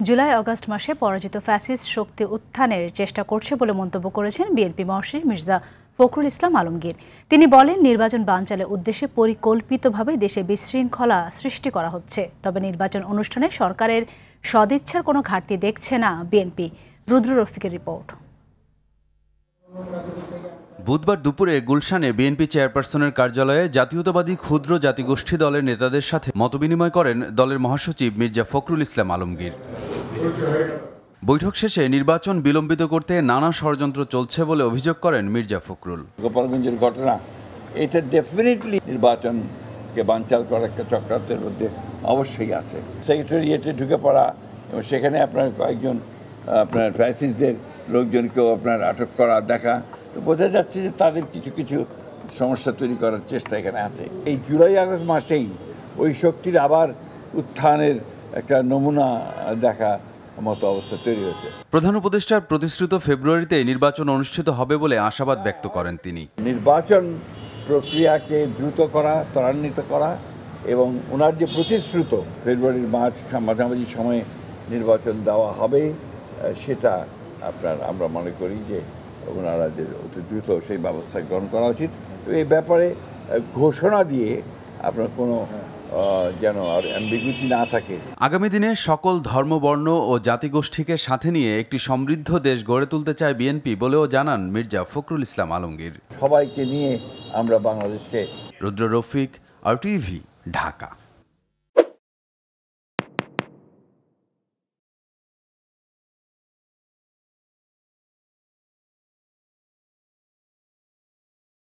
July August মাসে পরাজিত fascist শক্তি উত্থানের চেষ্টা করছে বলে মন্তব্য করেছেন বিএনপি মহাসচিব মির্জা ফখরুল ইসলাম আলমগীর। তিনি বলেন, নির্বাচন বানচালের উদ্দেশ্যে পরিকল্পিতভাবে দেশে বিশৃঙ্খলা সৃষ্টি করা হচ্ছে। তবে নির্বাচন অনুষ্ঠানে সরকারের সদিচ্ছার কোনো ঘাটতি দেখছে না বিএনপি। রুদ্র রফিকের রিপোর্ট। বুধবার দুপুরে গুলশানে বিএনপি চেয়ারপারসনের কার্যালয়ে জাতীয়তাবাদী ক্ষুদ্র জাতিগোষ্ঠী দলের নেতাদের সাথে মতবিনিময় করেন দলের মহাসচিব মির্জা ফখরুল ইসলাম আলমগীর। বৈঠক শেষে নির্বাচন বিলম্বিত করতে নানা ষড়যন্ত্র চলছে বলে অভিযোগ করেন মির্জা ফখরুল। গোপালগঞ্জের ঘটনা, এটা ডেফিনেটলি নির্বাচনকে বানচাল করার একটা চক্রান্তের মধ্যে অবশ্যই আছে। সেক্রেটারিয়েটে ঢুকে পড়া এবং সেখানে আপনার কয়েকজন আপনার ফ্যাসিস্টদের লোকজনকেও আপনার আটক করা দেখা, তো বোঝা যাচ্ছে যে তাদের কিছু কিছু সমস্যা তৈরি করার চেষ্টা এখানে আছে। এই জুলাই আগস্ট মাসেই ওই শক্তির আবার উত্থানের একটা নমুনা দেখা মতো অবস্থা তৈরি হয়েছে। প্রধান উপদেষ্টার প্রতিশ্রুত ফেব্রুয়ারিতে নির্বাচন অনুষ্ঠিত হবে বলে আশাবাদ ব্যক্ত করেন তিনি। নির্বাচন প্রক্রিয়াকে দ্রুত করা, ত্বরান্বিত করা এবং ওনার যে প্রতিশ্রুত ফেব্রুয়ারির মাঝামাঝি সময়ে নির্বাচন দেওয়া হবে, সেটা আমরা মনে করি যে ওনারা যে অতি দ্রুত সেই ব্যবস্থা গ্রহণ করা উচিত। এই ব্যাপারে ঘোষণা দিয়ে আপনার কোনো যেন আর অ্যাম্বিগুইটি না থাকে। আগামী দিনে সকল ধর্ম, বর্ণ ও জাতিগোষ্ঠীকে সাথে নিয়ে একটি সমৃদ্ধ দেশ গড়ে তুলতে চায় বিএনপি বলেও জানান মির্জা ফখরুল ইসলাম আলমগীর। সবাইকে নিয়ে আমরা বাংলাদেশকে। রুদ্র রফিক, RTV, ঢাকা।